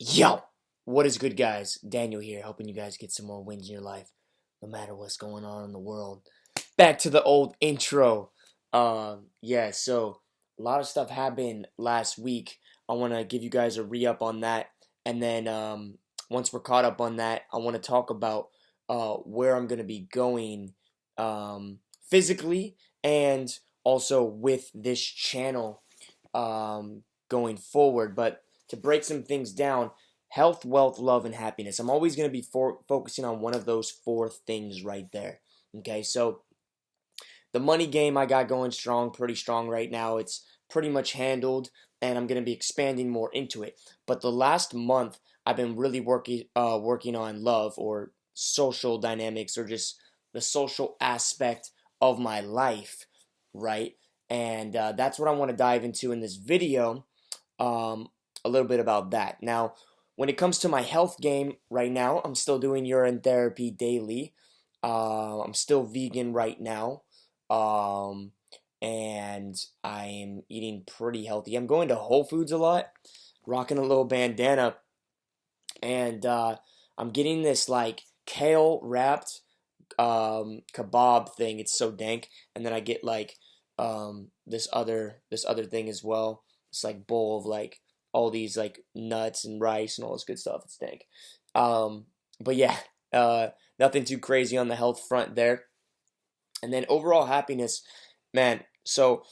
Yo, what is good, guys? Daniel here, helping you guys get some more wins in your life, no matter what's going on in the world. Back to the old intro. So a lot of stuff happened last week. I want to give you guys a re-up on that, and then once we're caught up on that, I want to talk about where I'm gonna be going physically and also with this channel going forward. But to break some things down, health, wealth, love, and happiness. I'm always going to be focusing on one of those four things right there. Okay, so the money game I got going strong, pretty strong right now. It's pretty much handled, and I'm going to be expanding more into it. But the last month, I've been really working on love or social dynamics or just the social aspect of my life, right? And that's what I want to dive into in this video. Um, a little bit about that. Now, when it comes to my health game right now, I'm still doing urine therapy daily. I'm still vegan right now. Um, and I'm eating pretty healthy. I'm going to Whole Foods a lot, rocking a little bandana, and I'm getting this like kale wrapped kebab thing. It's so dank, and then I get like this other thing as well. It's like bowl of like all these like nuts and rice and all this good stuff. It's dank. But yeah, nothing too crazy on the health front there. And then overall happiness, man. So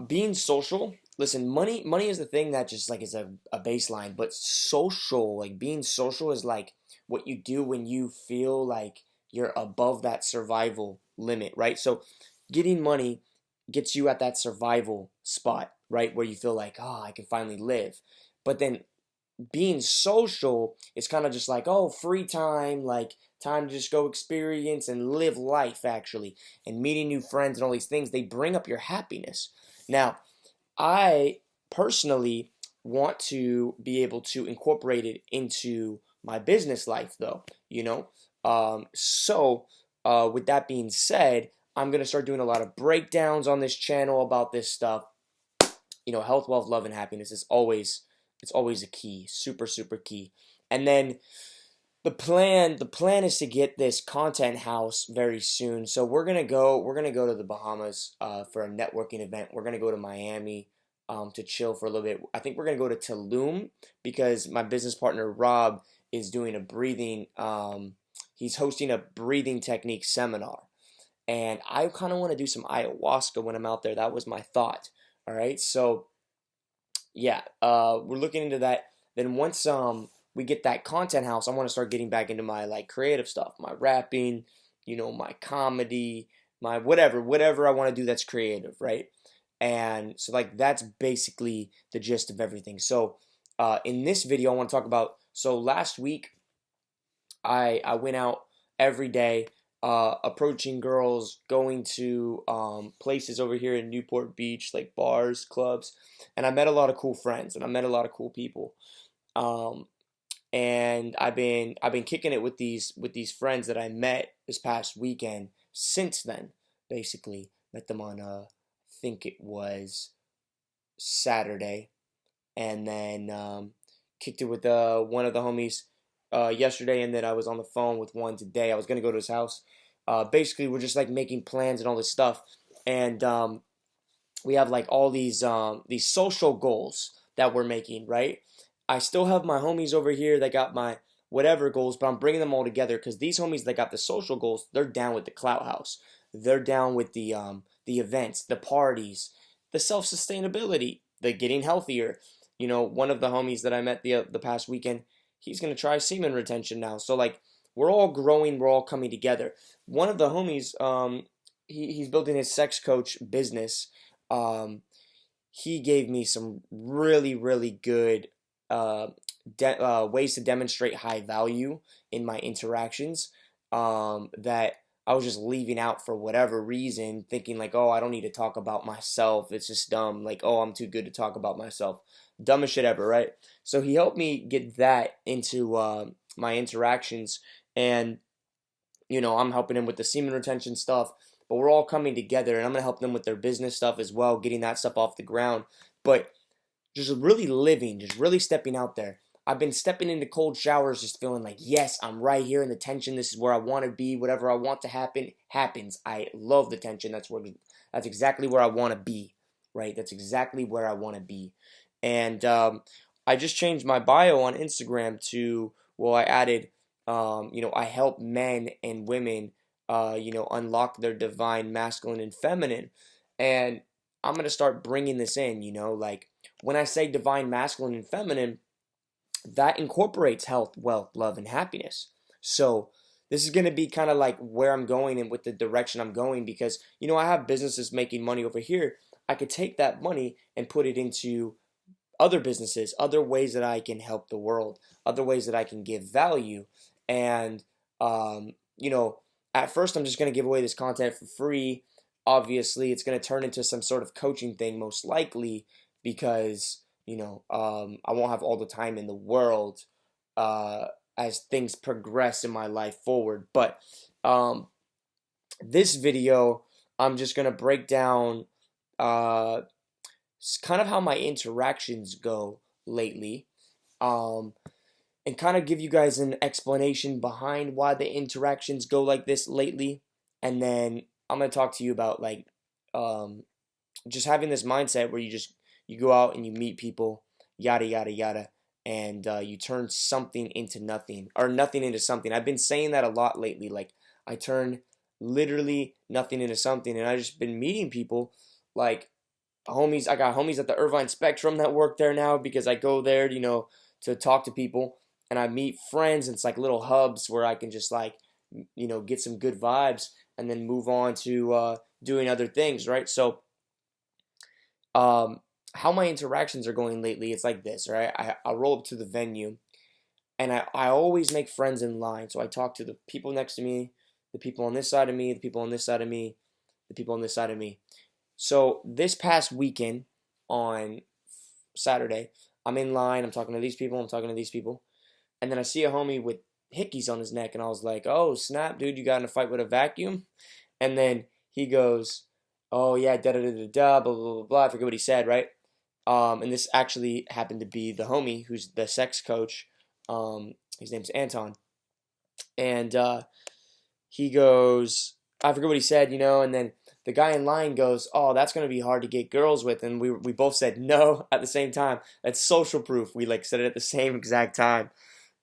being social. Listen, money is the thing that just like is a baseline, but social, like being social is like what you do when you feel like you're above that survival limit, right? So getting money gets you at that survival spot, right? Where you feel like, oh, I can finally live. But then being social is kind of just like, oh, free time, like time to just go experience and live life actually, and meeting new friends and all these things, they bring up your happiness. Now, I personally want to be able to incorporate it into my business life though, you know? With that being said, I'm going to start doing a lot of breakdowns on this channel about this stuff. You know, health, wealth, love, and happiness is always a key, super, super key. And then the plan is to get this content house very soon. So we're gonna go to the Bahamas for a networking event. We're gonna go to Miami to chill for a little bit. I think we're gonna go to Tulum because my business partner Rob is doing a breathing. He's hosting a breathing technique seminar, and I kind of want to do some ayahuasca when I'm out there. That was my thought. All right, so yeah, we're looking into that. Then once we get that content house, I want to start getting back into my like creative stuff, my rapping, my comedy, my whatever I want to do that's creative, right? And so like that's basically the gist of everything. So in this video, I want to talk about. So last week, I went out every day, approaching girls, going to places over here in Newport Beach, like bars, clubs, and I met a lot of cool friends and I met a lot of cool people. Um, and I've been kicking it with these friends that I met this past weekend. Since then, basically met them on I think it was Saturday, and then kicked it with one of the homies yesterday, and then I was on the phone with one today. I was gonna go to his house. Basically, we're just like making plans and all this stuff, and we have like all these social goals that we're making, right? I still have my homies over here that got my whatever goals, but I'm bringing them all together because these homies that got the social goals, they're down with the clout house. They're down with the events, the parties, the self sustainability, the getting healthier. One of the homies that I met the past weekend, he's gonna try semen retention now. So like we're all growing, we're all coming together. One of the homies, he's building his sex coach business. Um, he gave me some really, really good uh, ways to demonstrate high value in my interactions that I was just leaving out for whatever reason, thinking like, oh, I don't need to talk about myself. It's just dumb. Like, oh, I'm too good to talk about myself. Dumbest shit ever, right? So he helped me get that into my interactions, and I'm helping him with the semen retention stuff, but we're all coming together, and I'm gonna help them with their business stuff as well, getting that stuff off the ground. But just really living, just really stepping out there. I've been stepping into cold showers just feeling like, yes, I'm right here in the tension. This is where I want to be. Whatever I want to happen happens. I love the tension. That's exactly where I want to be, right? That's exactly where I want to be. And I just changed my bio on Instagram to, well, I added, I help men and women, unlock their divine masculine and feminine. And I'm going to start bringing this in, like when I say divine masculine and feminine, that incorporates health, wealth, love, and happiness. So this is going to be kind of like where I'm going and with the direction I'm going because, I have businesses making money over here. I could take that money and put it into other businesses, other ways that I can help the world, other ways that I can give value. And, um, you know, at first I'm just going to give away this content for free. Obviously, it's going to turn into some sort of coaching thing, most likely, because, I won't have all the time in the world uh, as things progress in my life forward. But um, this video, I'm just going to break down uh, kind of how my interactions go lately, um, and kind of give you guys an explanation behind why the interactions go like this lately. And then I'm going to talk to you about like um, just having this mindset where you go out and you meet people, yada yada yada, and you turn something into nothing or nothing into something. I've been saying that a lot lately. Like I turn literally nothing into something, and I just been meeting people like homies. I got homies at the Irvine Spectrum that work there now because I go there, to talk to people, and I meet friends. And it's like little hubs where I can just like, get some good vibes and then move on to doing other things, right? So, how my interactions are going lately, it's like this, right? I roll up to the venue, and I always make friends in line. So I talk to the people next to me, the people on this side of me, the people on this side of me, the people on this side of me. So this past weekend on Saturday, I'm in line, I'm talking to these people, I'm talking to these people, and then I see a homie with hickeys on his neck, and I was like, oh, snap, dude, you got in a fight with a vacuum? And then he goes, oh, yeah, da-da-da-da-da, blah, blah, blah, blah, I forget what he said, right? And this actually happened to be the homie who's the sex coach. His name's Anton. And he goes, I forget what he said, and then the guy in line goes, oh, that's going to be hard to get girls with. And we both said no at the same time. That's social proof. We like said it at the same exact time.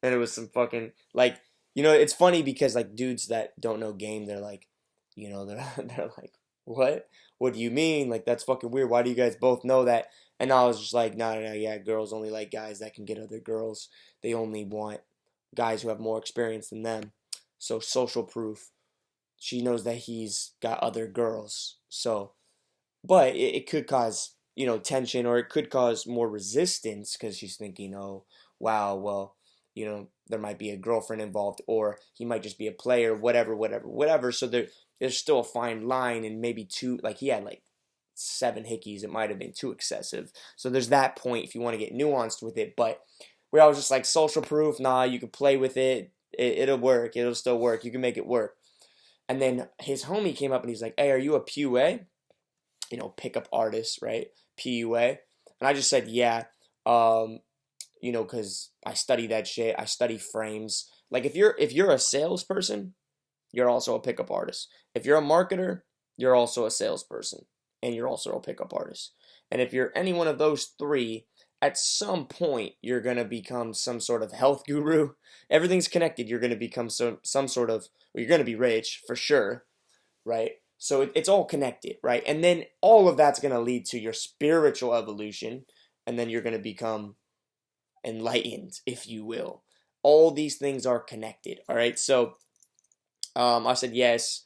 And it was some fucking, like, it's funny because like dudes that don't know game, they're like, they're like, what? What do you mean? Like, that's fucking weird. Why do you guys both know that? And I was just like, no, yeah, girls only like guys that can get other girls. They only want guys who have more experience than them. So social proof. She knows that he's got other girls. So, but it could cause, tension, or it could cause more resistance because she's thinking, oh, wow, well, there might be a girlfriend involved, or he might just be a player, whatever, whatever, whatever. So there's still a fine line, and maybe two, like he had like 7 hickeys. It might have been too excessive. So there's that point if you want to get nuanced with it. But we're all just like social proof. Nah, you can play with it. It'll work. It'll still work. You can make it work. And then his homie came up and he's like, hey, are you a PUA? Pickup artist, right? PUA. And I just said, yeah. Because I study that shit. I study frames. Like if you're a salesperson, you're also a pickup artist. If you're a marketer, you're also a salesperson, and you're also a pickup artist. And if you're any one of those three, at some point you're gonna become some sort of health guru. Everything's connected. You're gonna become some sort of, well, you're gonna be rich for sure, right? So it's all connected, right? And then all of that's gonna lead to your spiritual evolution, and then you're gonna become enlightened, if you will. All these things are connected, all right? So I said yes,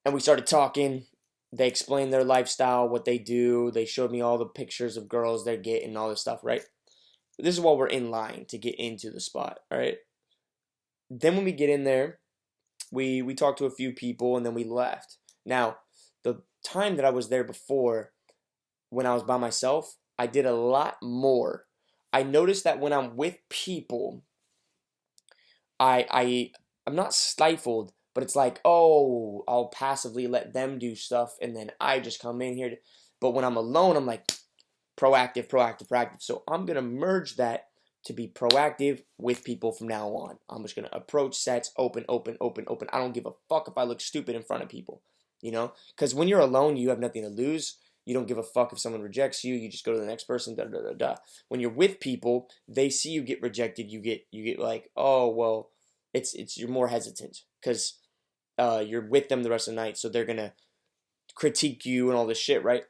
and we started talking. They explained their lifestyle, what they do. They showed me all the pictures of girls they're getting, all this stuff, right? This is while we're in line to get into the spot, all right? Then when we get in there, we talked to a few people, and then we left. Now, the time that I was there before, when I was by myself, I did a lot more. I noticed that when I'm with people, I'm not stifled, but it's like, oh, I'll passively let them do stuff, and then I just come in here. But when I'm alone, I'm like proactive, proactive, proactive. So I'm gonna merge that to be proactive with people from now on. I'm just gonna approach sets open, open, open, open. I don't give a fuck if I look stupid in front of people, you know? Because when you're alone, you have nothing to lose. You don't give a fuck if someone rejects you. You just go to the next person. Da da da da. When you're with people, they see you get rejected. You get like, oh well, it's you're more hesitant because you're with them the rest of the night, so they're gonna critique you and all this shit, right?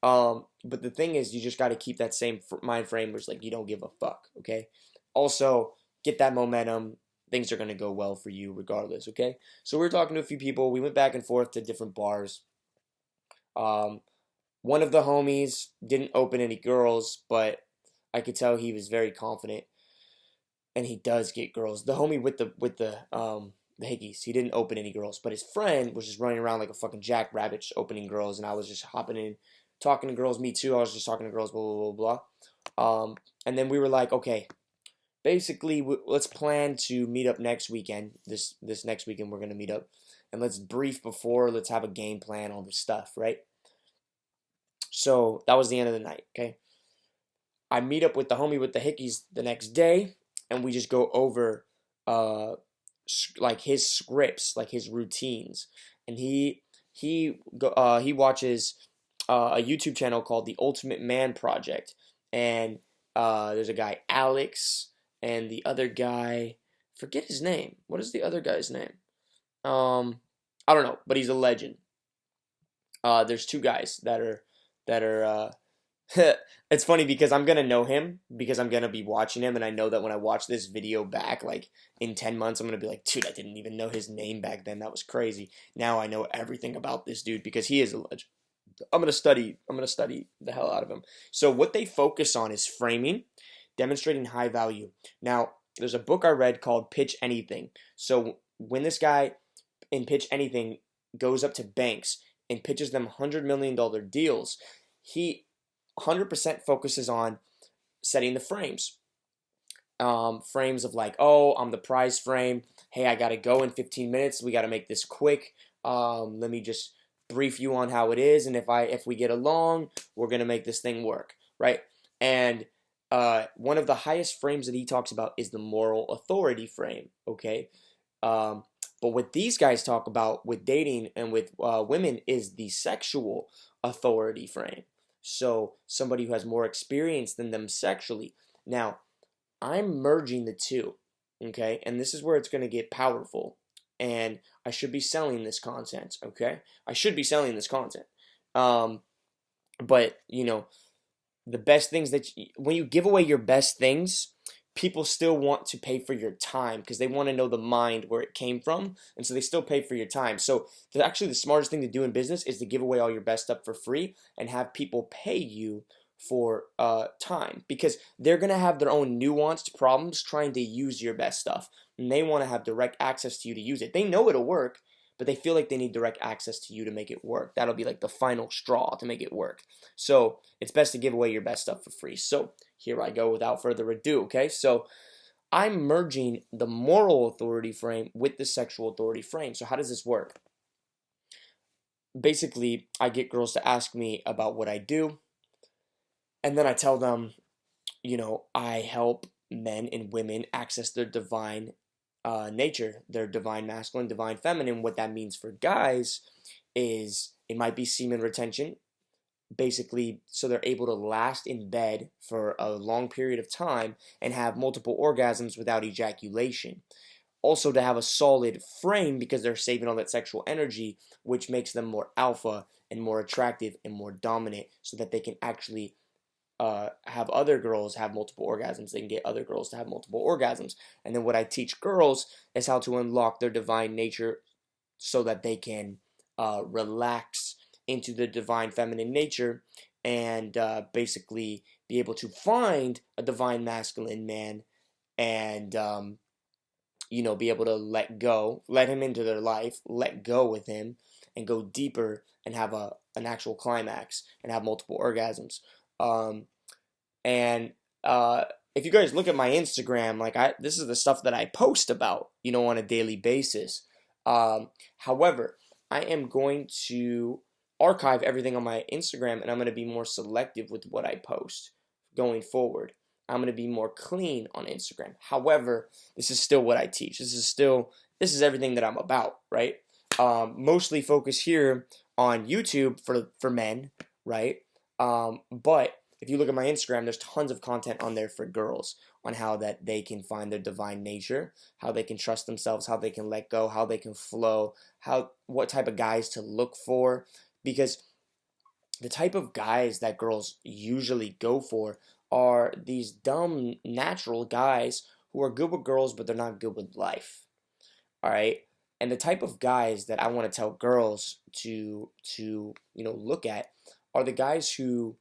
But the thing is, you just got to keep that same mind frame where it's like you don't give a fuck, okay? Also, get that momentum. Things are gonna go well for you regardless, okay? So we were talking to a few people. We went back and forth to different bars. Um, one of the homies didn't open any girls, but I could tell he was very confident, and he does get girls. The homie with the hickeys, he didn't open any girls, but his friend was just running around like a fucking jackrabbit, just opening girls, and I was just hopping in, talking to girls. Me too. I was just talking to girls. Blah blah blah blah. And then we were like, okay, basically, let's plan to meet up next weekend. This next weekend we're gonna meet up, and let's brief before. Let's have a game plan, all this stuff, right? So that was the end of the night. Okay, I meet up with the homie with the hickeys the next day, and we just go over uh like his scripts, like his routines, and he watches a YouTube channel called The Ultimate Man Project, and there's a guy Alex, and the other guy, forget his name. What is the other guy's name? I don't know, but he's a legend. There's two guys that are it's funny because I'm gonna know him because I'm gonna be watching him, and I know that when I watch this video back, like in 10 months, I'm gonna be like, dude, I didn't even know his name back then. That was crazy. Now I know everything about this dude because he is a legend. I'm gonna study the hell out of him. So what they focus on is framing, demonstrating high value. Now, there's a book I read called Pitch Anything. So when this guy in Pitch Anything goes up to banks and pitches them $100 million deals, he 100% focuses on setting the frames. Frames of like, oh, I'm the prize frame. Hey, I gotta go in 15 minutes. We gotta make this quick. Let me just brief you on how it is, and if we get along, we're gonna make this thing work, right? And one of the highest frames that he talks about is the moral authority frame. Okay, um, but what these guys talk about with dating and with women is the sexual authority frame. So somebody who has more experience than them sexually. Now, I'm merging the two, okay? And this is where it's going to get powerful. And I should be selling this content, okay? I should be selling this content. Um, but, the best things when you give away your best things, people still want to pay for your time because they want to know the mind where it came from, and so they still pay for your time. So actually the smartest thing to do in business is to give away all your best stuff for free and have people pay you for time, because they're going to have their own nuanced problems trying to use your best stuff, and they want to have direct access to you to use it. They know it'll work, but they feel like they need direct access to you to make it work. That'll be like the final straw to make it work. So it's best to give away your best stuff for free. So here I go without further ado, okay? So I'm merging the moral authority frame with the sexual authority frame. So how does this work? Basically, I get girls to ask me about what I do, and then I tell them, I help men and women access their divine nature, their divine masculine, divine feminine. What that means for guys is it might be semen retention, basically, so they're able to last in bed for a long period of time and have multiple orgasms without ejaculation. Also, to have a solid frame because they're saving all that sexual energy, which makes them more alpha and more attractive and more dominant, so that they can actually have other girls have multiple orgasms. They can get other girls to have multiple orgasms. And then what I teach girls is how to unlock their divine nature so that they can relax into the divine feminine nature and basically be able to find a divine masculine man and be able to let him into their life, let go with him, and go deeper and have an actual climax and have multiple orgasms. Um, and if you guys look at my Instagram, this is the stuff that I post about, on a daily basis. However, I am going to archive everything on my Instagram, and I'm going to be more selective with what I post going forward. I'm going to be more clean on Instagram. However, this is still what I teach. This is everything that I'm about, right? Mostly focus here on YouTube for men, right? But if you look at my Instagram, there's tons of content on there for girls on how that they can find their divine nature, how they can trust themselves, how they can let go, how they can flow, what type of guys to look for, because the type of guys that girls usually go for are these dumb natural guys who are good with girls but they're not good with life. All right? And the type of guys that I want to tell girls to look at are the guys who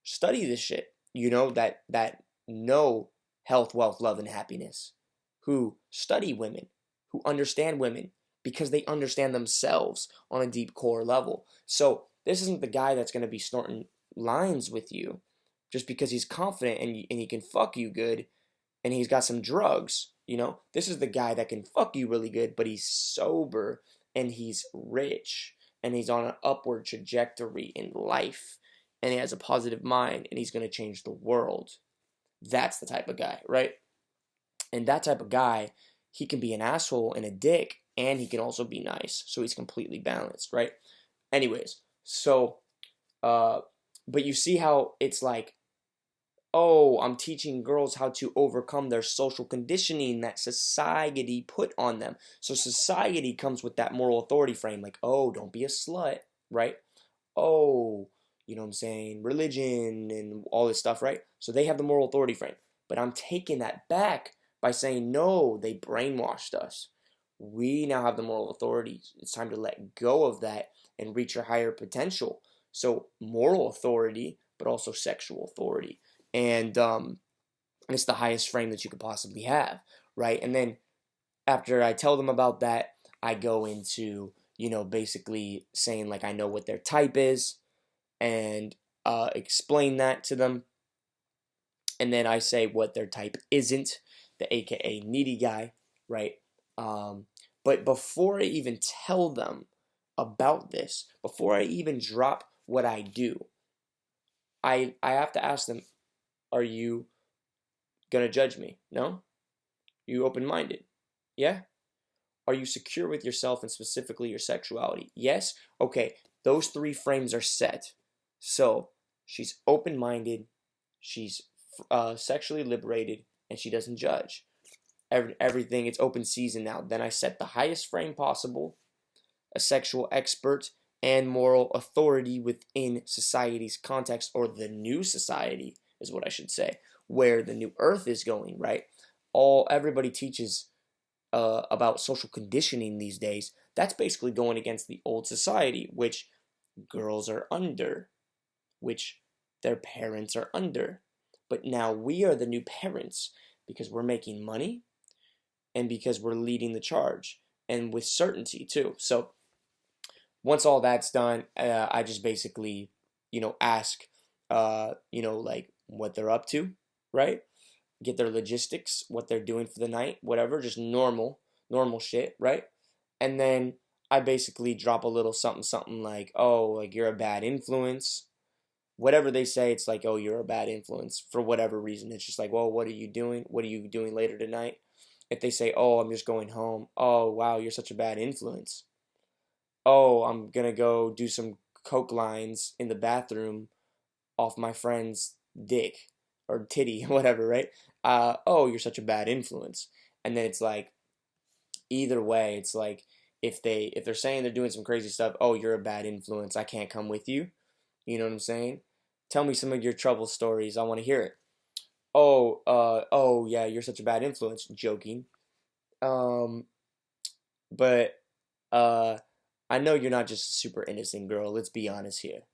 study this shit, that know health, wealth, love, and happiness, who study women, who understand women because they understand themselves on a deep core level. So this isn't the guy that's going to be snorting lines with you just because he's confident and he can fuck you good and he's got some drugs. This is the guy that can fuck you really good, but he's sober and he's rich and he's on an upward trajectory in life and he has a positive mind and he's going to change the world. That's the type of guy, right? And that type of guy, he can be an asshole and a dick and he can also be nice. So he's completely balanced, right? Anyways, so but you see how it's like, oh, I'm teaching girls how to overcome their social conditioning that society put on them. So society comes with that moral authority frame, like, oh, don't be a slut, right? Oh, you know what I'm saying? Religion and all this stuff, right? So they have the moral authority frame. But I'm taking that back by saying, no, they brainwashed us. We now have the moral authority. It's time to let go of that and reach your higher potential. So moral authority, but also sexual authority. And it's the highest frame that you could possibly have, right? And then after I tell them about that, I go into, basically saying like I know what their type is and explain that to them. And then I say what their type isn't, the AKA needy guy, right? But before I even tell them about this, before I even drop what I do, I have to ask them, are you gonna judge me? No? You open-minded? Yeah? Are you secure with yourself and specifically your sexuality? Yes? Okay, those three frames are set. So, she's open-minded, she's sexually liberated, and she doesn't judge. Everything, it's open season now. Then I set the highest frame possible, a sexual expert, and moral authority within society's context, or the new society is what I should say, where the new earth is going, right? Everybody teaches about social conditioning these days. That's basically going against the old society, which girls are under, which their parents are under. But now we are the new parents because we're making money and because we're leading the charge and with certainty too. So once all that's done, I just basically, ask, like what they're up to, right? Get their logistics, what they're doing for the night, whatever, just normal shit, right? And then I basically drop a little something, something like, oh, like you're a bad influence. Whatever they say, it's like, oh, you're a bad influence for whatever reason. It's just like, well, what are you doing? What are you doing later tonight? If they say, oh, I'm just going home. Oh, wow, you're such a bad influence. Oh, I'm gonna go do some coke lines in the bathroom off my friend's dick or titty, whatever, right? Oh, you're such a bad influence. And then it's like, either way, it's like if they're saying they're doing some crazy stuff, oh, you're a bad influence. I can't come with you. You know what I'm saying? Tell me some of your trouble stories. I want to hear it. Oh, yeah, you're such a bad influence. Joking. Um, but I know you're not just a super innocent girl. Let's be honest here.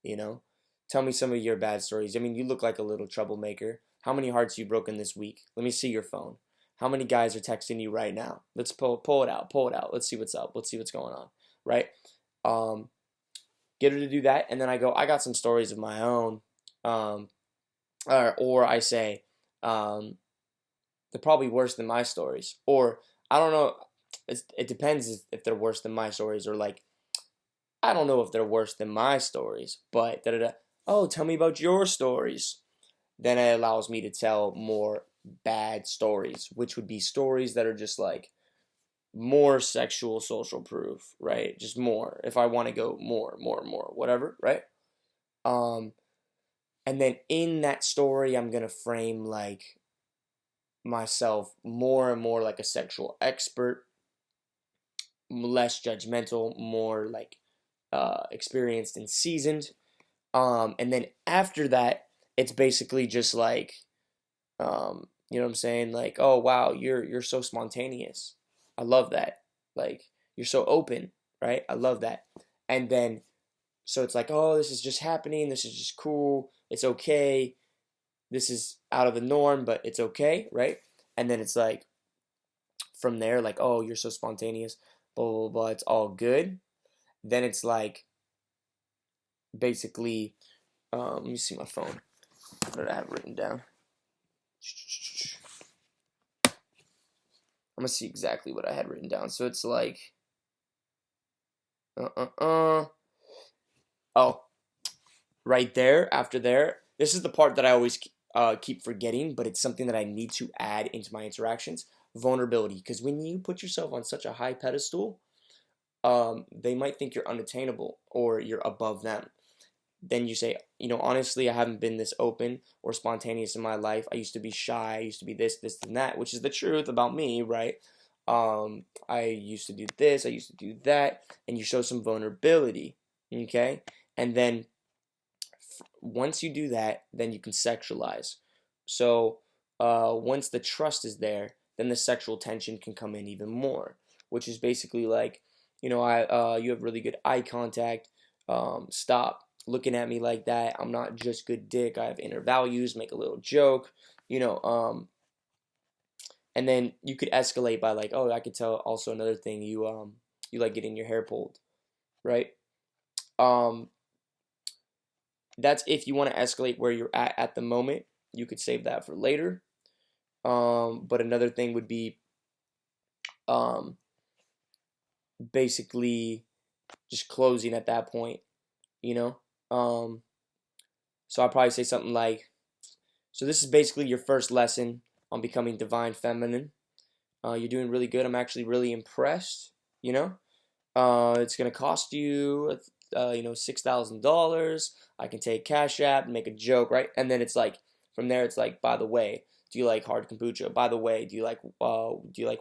You know, tell me some of your bad stories. I mean, you look like a little troublemaker. How many hearts you broken this week? Let me see your phone. How many guys are texting you right now? Let's pull it out. Pull it out. Let's see what's up. Let's see what's going on. Right? Get her to do that, and then I go, I got some stories of my own. Or I say, they're probably worse than my stories. Or I don't know. It depends if they're worse than my stories, or like, I don't know if they're worse than my stories, but da da da. Oh, tell me about your stories. then it allows me to tell more bad stories, which would be stories that are just like more sexual social proof, right? Just more. If I want to go more, whatever, right? Um, and then in that story, I'm gonna frame like myself more and more like a sexual expert, less judgmental, more like experienced and seasoned. And then after that, it's basically just like, you know what I'm saying? Like, oh wow, you're so spontaneous. I love that. Like, you're so open, right? I love that. And then so it's like, oh, this is just happening. This is just cool. It's okay. This is out of the norm, but it's okay, right? And then it's like from there, like, oh, you're so spontaneous, blah blah blah. It's all good. Then it's like basically, let me see my phone. What did I have written down? I'm gonna see exactly what I had written down. So it's like, oh, right there. After there, this is the part that I always keep forgetting, but it's something that I need to add into my interactions. Vulnerability, because when you put yourself on such a high pedestal, they might think you're unattainable or you're above them. Then you say, you know, honestly, I haven't been this open or spontaneous in my life. I used to be shy. I used to be this, and that, which is the truth about me, right? I used to do this. I used to do that. And you show some vulnerability, okay? And then once you do that, then you can sexualize. So once the trust is there, then the sexual tension can come in even more, which is basically like, you know, you have really good eye contact. Stop looking at me like that. I'm not just good dick. I have inner values. Make a little joke, you know. And then you could escalate by like, oh, I could tell also another thing. You like getting your hair pulled, right? Um, that's if you want to escalate where you're at the moment. You could save that for later. But another thing would be um, basically just closing at that point, you know? So I'll probably say something like, so this is basically your first lesson on becoming divine feminine. You're doing really good. I'm actually really impressed, you know? It's gonna cost you, you know, $6,000. I can take Cash App and make a joke, right? And then it's like from there, it's like, by the way, do you like hard kombucha? By the way, do you like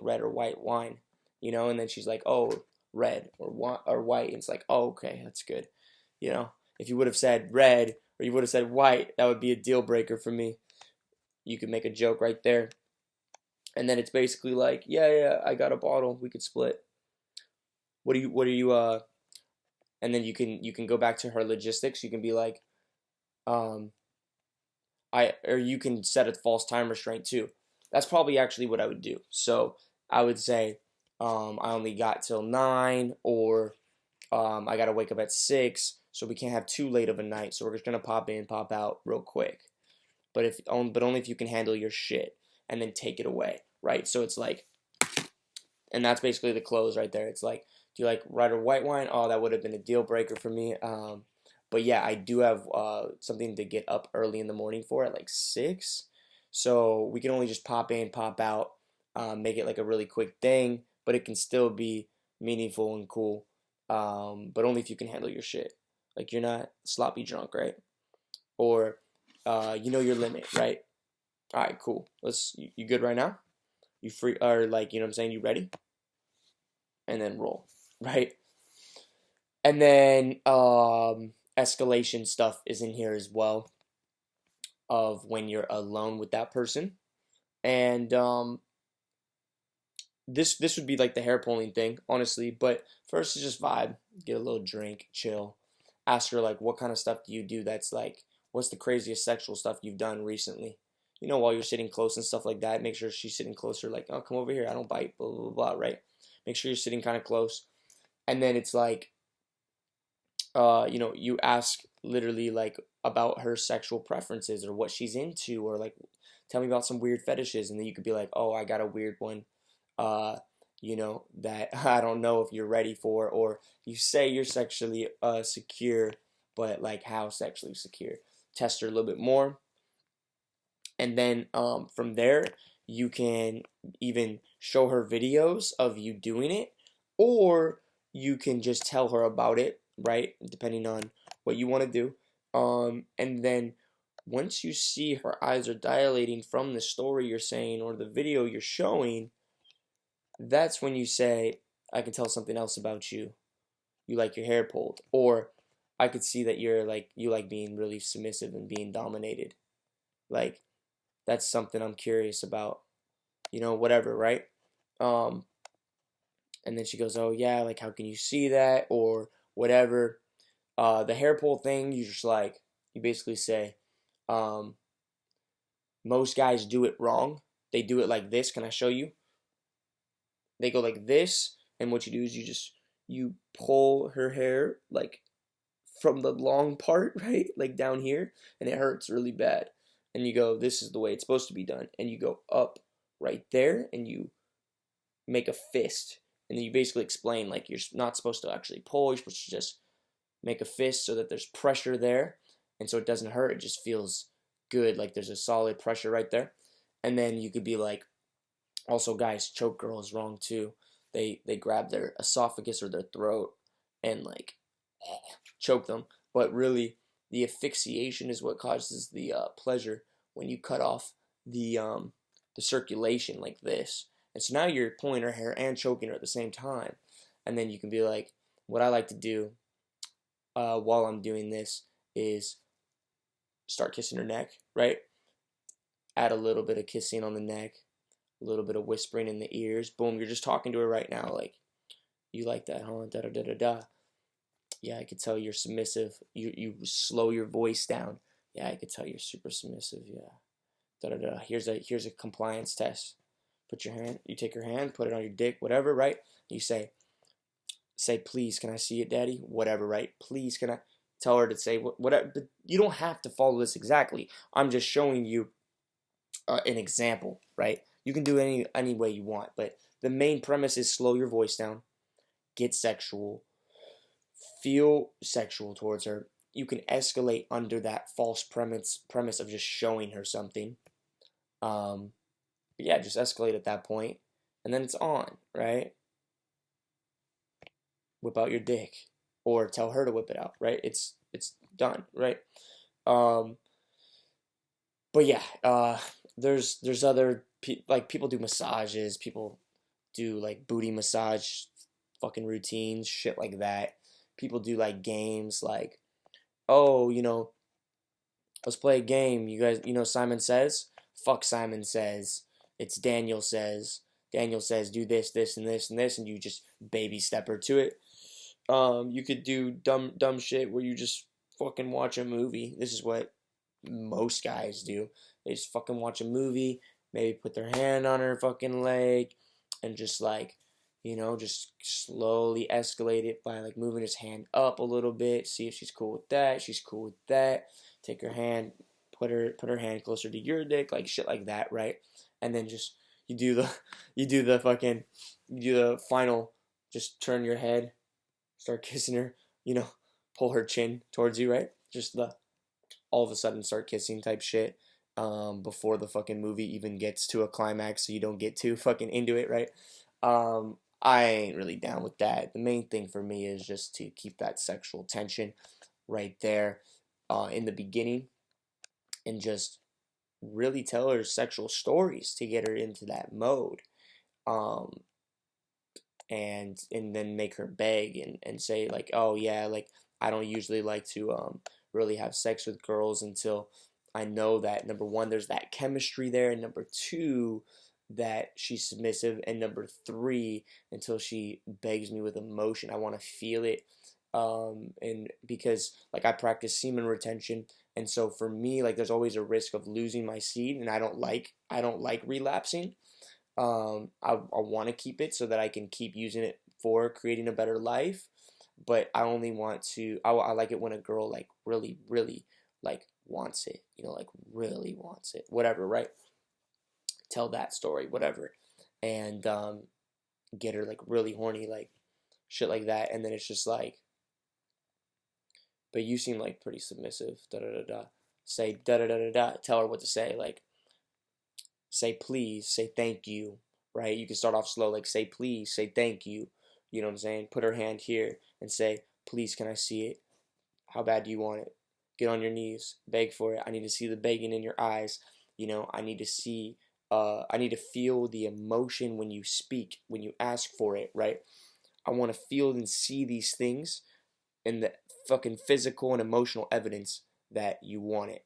red or white wine? You know, and then she's like, oh, red or white. And it's like, oh, okay, that's good. You know, if you would have said red or you would have said white, that would be a deal breaker for me. You could make a joke right there, and then it's basically like, yeah, I got a bottle. We could split. What are you and then you can go back to her logistics. You can be like, um, or you can set a false time restraint too. That's probably actually what I would do. So I would say, I only got till 9, or I gotta wake up at 6, so we can't have too late of a night. So we're just gonna pop in, pop out real quick. But only if you can handle your shit, and then take it away, right? So it's like, and that's basically the close right there. It's like, do you like red or white wine? Oh, that would have been a deal breaker for me. But yeah, I do have something to get up early in the morning for at like 6, so we can only just pop in, pop out, make it like a really quick thing, but it can still be meaningful and cool. But only if you can handle your shit. Like, you're not sloppy drunk, right? Or you know your limit, right? All right, cool. You good right now? You free, or like, you know what I'm saying? You ready? And then roll, right? And then escalation stuff is in here as well, of when you're alone with that person. And this would be like the hair pulling thing, honestly. But first is just vibe, get a little drink, chill. Ask her like, what kind of stuff do you do that's like, what's the craziest sexual stuff you've done recently? You know, while you're sitting close and stuff like that, make sure she's sitting closer. Like, oh, come over here, I don't bite, blah blah blah, right? Make sure you're sitting kind of close. And then it's like, you know, you ask literally like about her sexual preferences or what she's into, or like, tell me about some weird fetishes, and then you could be like, oh, I got a weird one, uh, you know, that I don't know if you're ready for, or you say you're sexually secure, but like how sexually secure? Test her a little bit more, And then from there, you can even show her videos of you doing it, or you can just tell her about it, right? Depending on what you want to do. And then once you see her eyes are dilating from the story you're saying or the video you're showing, that's when you say, I can tell something else about you. You like your hair pulled. Or I could see that you like being really submissive and being dominated. Like, that's something I'm curious about. Whatever, right? Um, and then she goes, oh yeah, like how can you see that? Or whatever. The hair pull thing, you basically say, um, most guys do it wrong. They do it like this. Can I show you? They go like this, and what you do is you pull her hair like from the long part, right? Like down here, and it hurts really bad. And you go, this is the way it's supposed to be done. And you go up right there, and you make a fist. And then you basically explain, like, you're not supposed to actually pull, you're supposed to just make a fist so that there's pressure there. And so it doesn't hurt, it just feels good, like there's a solid pressure right there. And then you could be like, also guys choke girls wrong too. They grab their esophagus or their throat and like choke them, but really the asphyxiation is what causes the pleasure when you cut off the circulation like this. And so now you're pulling her hair and choking her at the same time. And then you can be like, what I like to do while I'm doing this is start kissing her neck, right? Add a little bit of kissing on the neck, a little bit of whispering in the ears. Boom, you're just talking to her right now, like, you like that, huh? Da da da da da. Yeah, I could tell you're submissive. You slow your voice down. Yeah, I could tell you're super submissive. Yeah. Da da da. Here's a compliance test. You take her hand, put it on your dick, whatever, right? You say, please, can I see it, daddy? Whatever, right? Please, can I? Tell her to say whatever. But you don't have to follow this exactly. I'm just showing you an example, right? You can do it any way you want, but the main premise is slow your voice down, get sexual, feel sexual towards her. You can escalate under that false premise of just showing her something. But yeah, just escalate at that point, and then it's on, right? Whip out your dick, or tell her to whip it out, right? It's done, right? Um, but yeah, there's other like people do massages, people do like booty massage, fucking routines, shit like that. People do like games, like, oh, let's play a game. You guys, Simon Says? Fuck Simon Says. It's Daniel Says. Daniel says, do this, this, and this, and this, and you just baby step her to it. You could do dumb shit where you just fucking watch a movie. This is what most guys do. They just fucking watch a movie, maybe put their hand on her fucking leg, and just like, just slowly escalate it by like moving his hand up a little bit. See if she's cool with that. She's cool with that. Take her hand, put her hand closer to your dick, like shit like that, right? And then just you do the final. Just turn your head, start kissing her. Pull her chin towards you, right? Just the all of a sudden start kissing type shit. Before the fucking movie even gets to a climax, so you don't get too fucking into it, right? I ain't really down with that. The main thing for me is just to keep that sexual tension right there in the beginning, and just really tell her sexual stories to get her into that mode. Um, and then make her beg and say like, oh yeah, like I don't usually like to really have sex with girls until I know that number one, there's that chemistry there, and number two, that she's submissive, and number three, until she begs me with emotion. I want to feel it. And because like I practice semen retention, and so for me, like there's always a risk of losing my seed, and I don't like relapsing. I want to keep it so that I can keep using it for creating a better life. But I only want to, I like it when a girl like really, really like wants it, like really wants it, whatever, right? Tell that story, whatever. And get her like really horny, like shit like that. And then it's just like, but you seem like pretty submissive, da da da da. Say da da da da da. Tell her what to say, like, say please, say thank you, right? You can start off slow, like say please, say thank you. You know what I'm saying? Put her hand here and say, please, can I see it? How bad do you want it? Get on your knees, beg for it. I need to see the begging in your eyes. You know, I need to see, I need to feel the emotion when you speak, when you ask for it, right? I want to feel and see these things in the fucking physical and emotional evidence that you want it.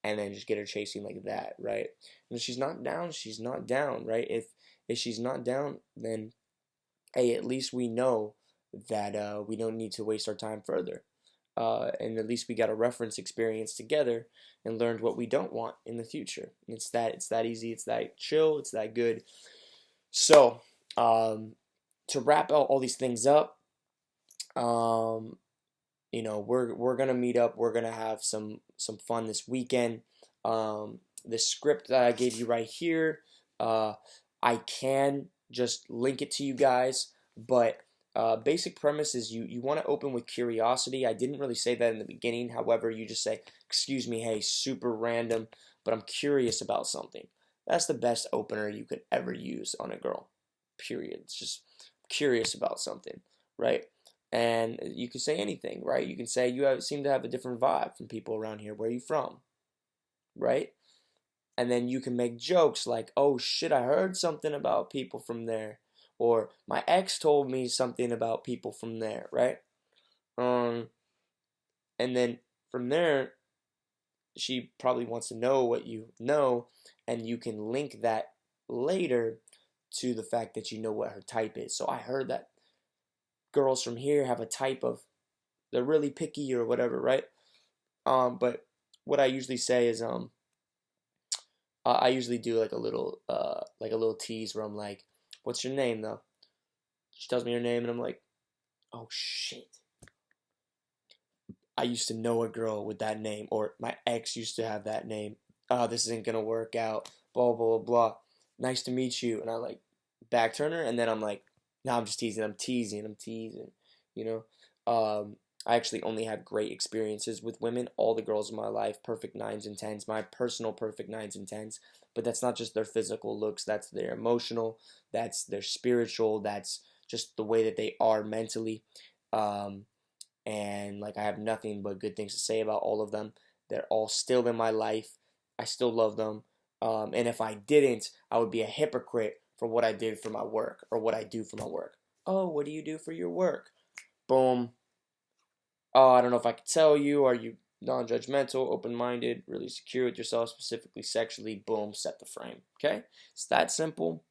And then just get her chasing like that, right? And if she's not down, she's not down, right? If she's not down, then hey, at least we know that we don't need to waste our time further. And at least we got a reference experience together and learned what we don't want in the future. And it's that easy, it's that chill, it's that good. So to wrap all these things up, um, we're gonna meet up. We're gonna have some fun this weekend. The script that I gave you right here, I can just link it to you guys, but basic premise is you want to open with curiosity. I didn't really say that in the beginning. However, you just say, "Excuse me, hey, super random, but I'm curious about something." That's the best opener you could ever use on a girl. Period. It's just curious about something, right? And you can say anything, right? You can say seem to have a different vibe from people around here. Where are you from, right? And then you can make jokes like, "Oh shit, I heard something about people from there," or "My ex told me something about people from there," right? Um, and then from there, she probably wants to know what you know, and you can link that later to the fact that you know what her type is. So I heard that girls from here have a type of, they're really picky or whatever, right? But what I usually say is I usually do like a little tease where I'm like, "What's your name though?" She tells me her name and I'm like, "Oh shit, I used to know a girl with that name, or my ex used to have that name. Oh, this isn't gonna work out. Blah blah blah. Nice to meet you." And I like back turn her, and then I'm like, "No, I'm just teasing. I'm teasing. I'm teasing." You know, I actually only had great experiences with women. All the girls in my life, perfect nines and tens. My personal perfect nines and tens. But that's not just their physical looks. That's their emotional. That's their spiritual. That's just the way that they are mentally. Um, and like I have nothing but good things to say about all of them. They're all still in my life. I still love them. And if I didn't, I would be a hypocrite for what I did for my work or what I do for my work. "Oh, what do you do for your work?" Boom. "Oh, I don't know if I could tell you. Are you non-judgmental, open-minded, really secure with yourself, specifically sexually?" Boom, set the frame. Okay? It's that simple.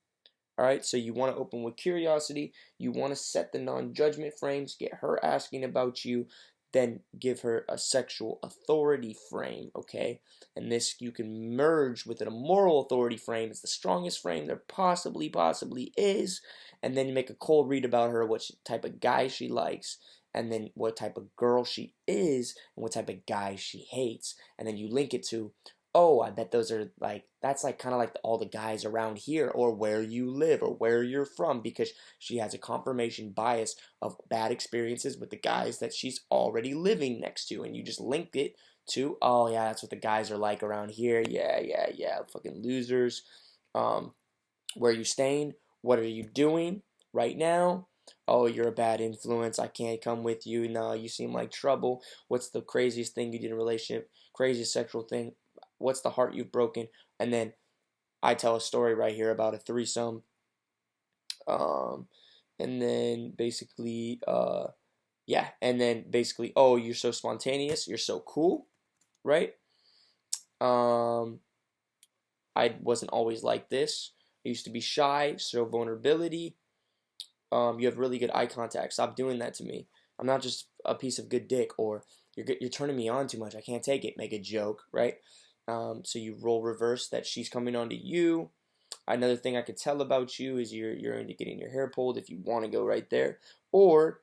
All right, so you want to open with curiosity. You want to set the non-judgment frames, get her asking about you, then give her a sexual authority frame, okay? And this you can merge with a moral authority frame. It's the strongest frame there possibly is. And then you make a cold read about her, what type of guy she likes, and then what type of girl she is, and what type of guy she hates. And then you link it to, "Oh, I bet those are like, that's like kind of like all the guys around here, or where you live, or where you're from," because she has a confirmation bias of bad experiences with the guys that she's already living next to. And you just linked it to, "Oh, yeah, that's what the guys are like around here. Yeah, fucking losers. Um, where are you staying? What are you doing right now? Oh, you're a bad influence. I can't come with you. No, you seem like trouble. What's the craziest thing you did in a relationship? Craziest sexual thing? What's the heart you've broken?" And then I tell a story right here about a threesome. Um, and then basically, yeah, and then basically, "Oh, you're so spontaneous. You're so cool, right? Um, I wasn't always like this. I used to be shy, show vulnerability. You have really good eye contact. Stop doing that to me. I'm not just a piece of good dick," or "You're turning me on too much. I can't take it." Make a joke, right? So you roll reverse that she's coming on to you. Another thing I could tell about you is you're into getting your hair pulled if you want to go right there, or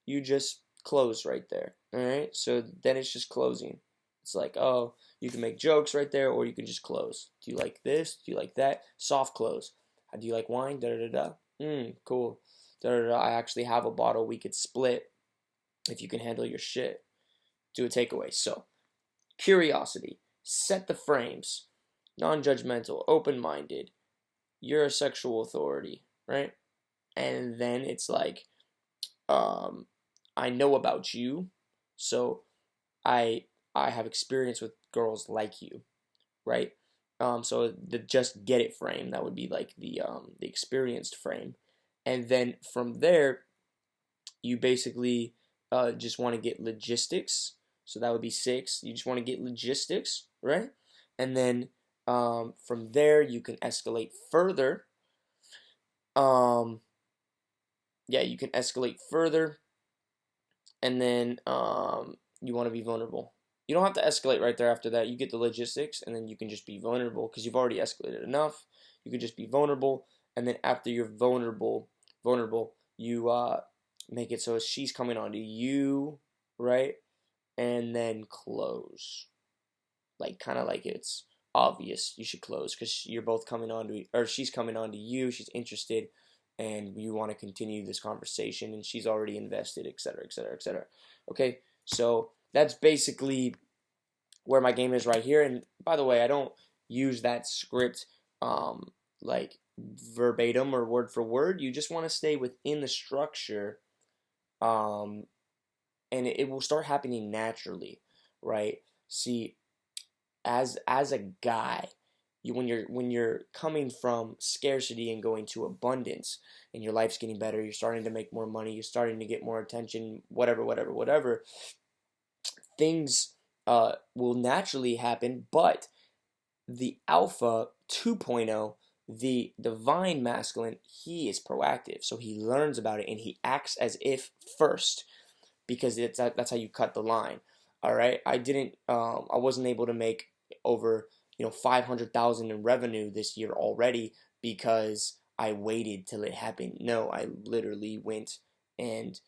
you just close right there. All right. So then it's just closing. It's like, oh, you can make jokes right there, or you can just close. "Do you like this? Do you like that?" Soft close. "Do you like wine?" Da da da da. Cool. Da da da. "I actually have a bottle we could split if you can handle your shit." Do a takeaway. So curiosity. Set the frames. non-judgmental, open-minded. You're a sexual authority, right? And then it's like, um, I know about you, so I I have experience with girls like you, right? So the just get it frame, that would be like the experienced frame, and then from there you basically just want to get logistics. So that would be 6. You just want to get logistics, right? And then from there you can escalate further. Um, yeah, you can escalate further, and then you want to be vulnerable. You don't have to escalate right there after that. You get the logistics, and then you can just be vulnerable because you've already escalated enough. You can just be vulnerable, and then after you're vulnerable, you make it so she's coming onto you, right? And then close, like kind of like it's obvious you should close because you're both coming on to, or she's coming on to you, she's interested, and you want to continue this conversation, and she's already invested, etc., etc., etc. Okay, so that's basically where my game is right here. And by the way, I don't use that script like verbatim or word for word. You just want to stay within the structure, um, and it will start happening naturally, right? See, as a guy, when you're coming from scarcity and going to abundance, and your life's getting better, you're starting to make more money, you're starting to get more attention, whatever, things will naturally happen. But the alpha 2.0, the divine masculine, he is proactive, so he learns about it and he acts as if first, because that's how you cut the line. All right, I wasn't able to make over 500,000 in revenue this year already because I waited till it happened. No, I literally went and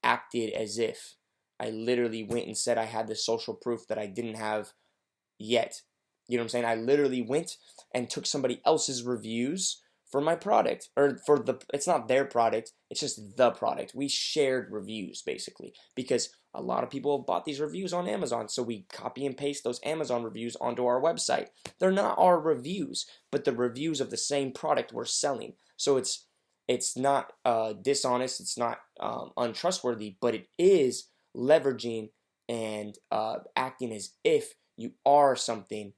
acted as if. I literally went and said I had the social proof that I didn't have yet. You know what I'm saying? I literally went and took somebody else's reviews for my product, or for it's not their product, it's just the product. We shared reviews basically because a lot of people have bought these reviews on Amazon, so we copy and paste those Amazon reviews onto our website. They're not our reviews, but the reviews of the same product we're selling. So it's not dishonest, it's not untrustworthy, but it is leveraging and acting as if you are something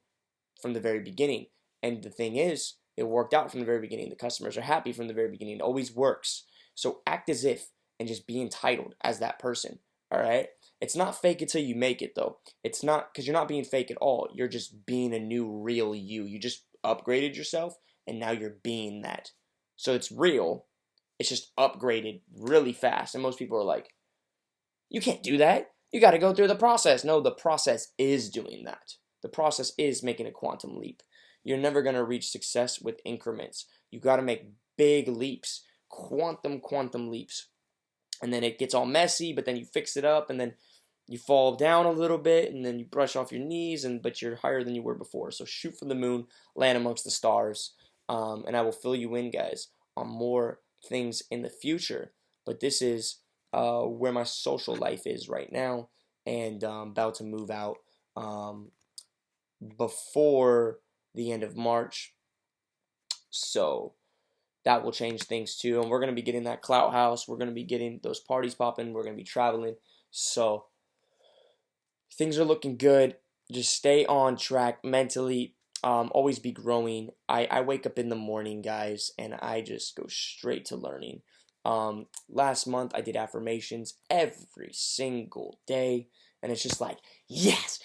from the very beginning. And the thing is, it worked out from the very beginning. The customers are happy from the very beginning. It always works. So act as if and just be entitled as that person. All right? It's not fake it till you make it, though. It's not, because you're not being fake at all. You're just being a new, real you. You just upgraded yourself, and now you're being that. So it's real. It's just upgraded really fast. And most people are like, you can't do that. You got to go through the process. No, the process is doing that. The process is making a quantum leap. You're never going to reach success with increments. You got to make big leaps, quantum leaps. And then it gets all messy, but then you fix it up, and then you fall down a little bit, and then you brush off your knees, but you're higher than you were before. So shoot for the moon, land amongst the stars, and I will fill you in, guys, on more things in the future. But this is where my social life is right now, and I'm about to move out before the end of March. So that will change things too. And we're going to be getting that clout house. We're going to be getting those parties popping. We're going to be traveling. So things are looking good. Just stay on track mentally. Always be growing. I wake up in the morning, guys, and I just go straight to learning. Last month I did affirmations every single day, and it's just like, yes,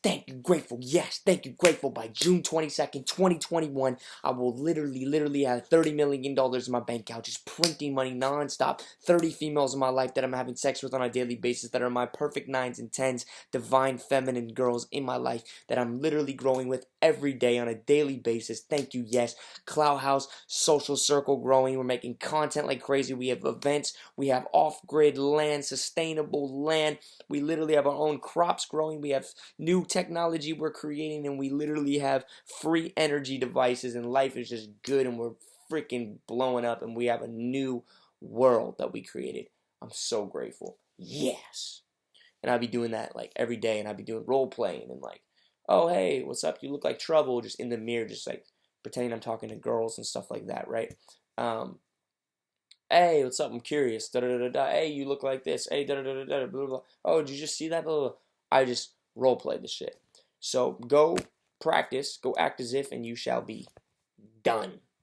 thank you, grateful, yes, thank you, grateful. By June 22nd, 2021, I will literally have $30 million in my bank account, just printing money nonstop. 30 females in my life that I'm having sex with on a daily basis that are my perfect 9s and 10s, divine feminine girls in my life that I'm literally growing with every day on a daily basis. Thank you, yes. Cloud House, social circle growing. We're making content like crazy. We have events. We have off-grid land, sustainable land. We literally have our own crops growing. We have new technology we're creating, and we literally have free energy devices, and life is just good, and we're freaking blowing up, and we have a new world that we created. I'm so grateful. Yes. And I'll be doing that like every day, and I'll be doing role playing and like Oh, hey, what's up? You look like trouble, just in the mirror, just like pretending I'm talking to girls and stuff like that, right? Um, hey, what's up? I'm curious. Da da da da. Hey, you look like this. Hey, da da da da da. Blah blah. Blah. Oh, did you just see that? Blah blah. Blah. I just role play the shit. So go practice, go act as if, and you shall be done.